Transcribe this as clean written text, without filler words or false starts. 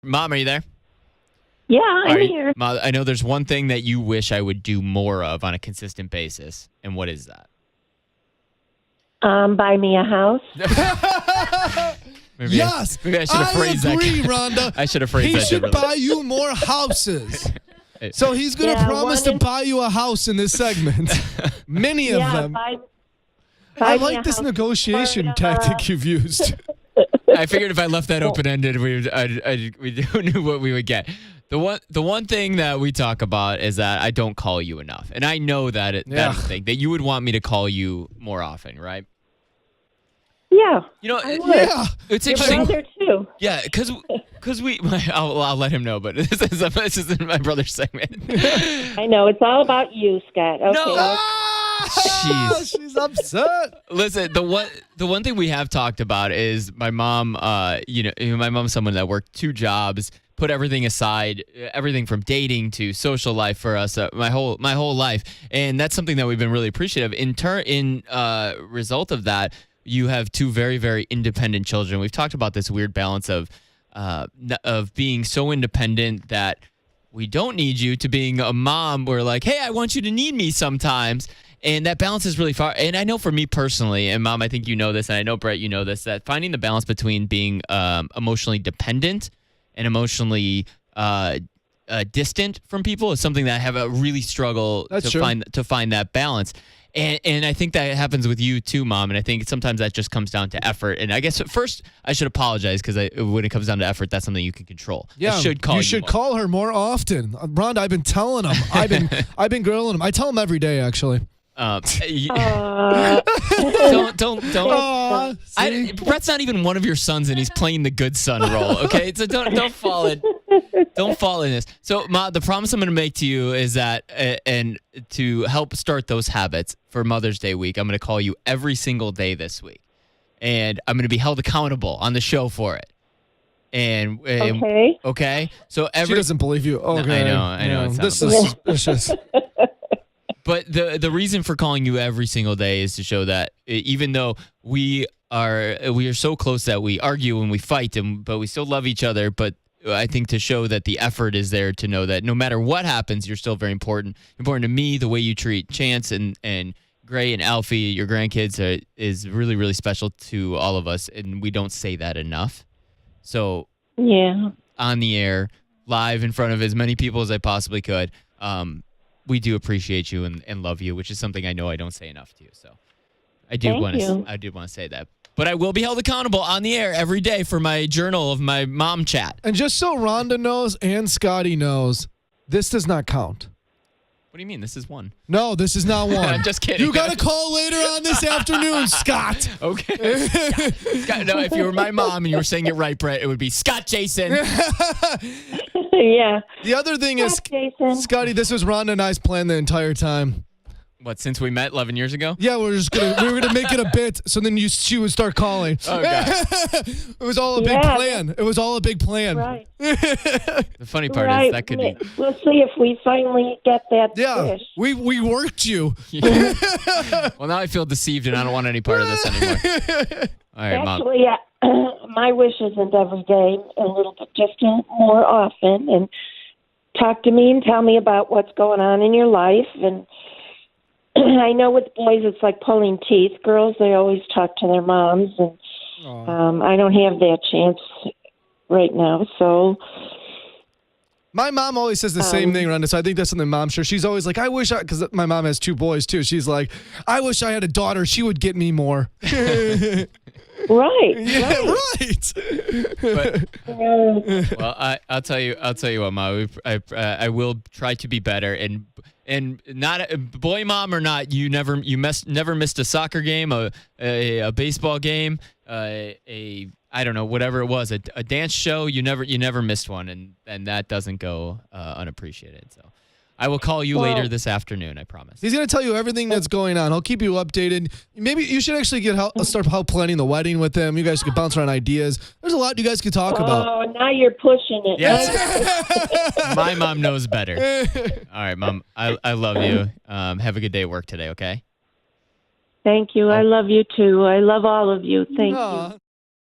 Mom, are you there? Yeah, I'm here. Mom, I know there's one thing that you wish I would do more of on a consistent basis. And what is that? Buy me a house. Maybe I should have phrased that. I agree, Rhonda. I should have phrased that He should differently. buy you more houses. So he's going to promise to buy you a house in this segment. Many of them. I like this negotiation tactic you've used. I figured if I left that open-ended, we knew what we would get. The one thing that we talk about is that I don't call you enough. And I know that that's the thing, that you would want me to call you more often, right? Yeah. You know, it's interesting. Your brother too. Yeah, because I'll let him know, but this is my brother's segment. I know. It's all about you, Scott. Okay. No. Jeez. She's upset. Listen, the one thing we have talked about is my mom. My mom's someone that worked 2 jobs, put everything aside, everything from dating to social life for us, my whole life, and that's something that we've been really appreciative. In result of that, you have 2 very, very independent children. We've talked about this weird balance of being so independent that we don't need you to being a mom. We're like, hey, I want you to need me sometimes. And that balance is really far. And I know for me personally, and Mom, I think you know this, and I know, Brett, you know this, that finding the balance between being emotionally dependent and emotionally distant from people is something that I have a really struggle to find that balance. And I think that happens with you too, Mom. And I think sometimes that just comes down to effort. And I guess at first I should apologize because when it comes down to effort, that's something you can control. Yeah, you should call her more often. Rhonda, I've been telling him. I've been grilling him. I tell him every day, actually. Don't. Brett's not even one of your sons, and he's playing the good son role. Okay, so don't fall in. Don't fall in this. So, Ma, the promise I'm going to make to you is that, and to help start those habits for Mother's Day week, I'm going to call you every single day this week, and I'm going to be held accountable on the show for it. And okay. So she doesn't believe you. Okay, I know. This is suspicious. But the reason for calling you every single day is to show that even though we are so close that we argue and we fight, but we still love each other. But I think to show that the effort is there, to know that no matter what happens, you're still very important. Important to me, the way you treat Chance and Gray and Alfie, your grandkids, is really, really special to all of us. And we don't say that enough. So on the air, live in front of as many people as I possibly could, we do appreciate you and love you, which is something I know I don't say enough to you. So I do want to say that. But I will be held accountable on the air every day for my journal of my mom chat. And just so Rhonda knows and Scotty knows, this does not count. What do you mean? This is one. No, this is not one. I'm just kidding. You got to call later on this afternoon, Scott. Okay. Scott, no, if you were my mom and you were saying it right, Brett, it would be Scott Jason. Yeah. The other thing is, Jason. Scotty, this was Rhonda and I's plan the entire time. What, since we met 11 years ago? Yeah, we were gonna make it a bit, so then she would start calling. Oh, God. It was all a big plan. It was all a big plan. Right. The funny part is that could be. We'll see if we finally get that fish. We worked you. Well, now I feel deceived, and I don't want any part of this anymore. All right, Actually, my wish isn't every day, a little bit, just more often, and talk to me and tell me about what's going on in your life. And I know with boys it's like pulling teeth. Girls, they always talk to their moms, and I don't have that chance right now. So my mom always says the same thing, Rhonda, so I think that's something Mom's sure. She's always like, because my mom has 2 boys too. She's like, I wish I had a daughter. She would get me more. Right. Yeah, right. Well, I'll tell you what, Ma. I will try to be better, and not boy, mom or not, you never missed a soccer game, a baseball game, I don't know, whatever it was, a dance show. You never missed one, and that doesn't go unappreciated. So I will call you later this afternoon, I promise. He's going to tell you everything that's going on. He'll keep you updated. Maybe you should actually start help planning the wedding with him. You guys could bounce around ideas. There's a lot you guys could talk about. Oh, now you're pushing it. Yes. My mom knows better. All right, Mom. I love you. Have a good day at work today, okay? Thank you. I love you, too. I love all of you. Thank you.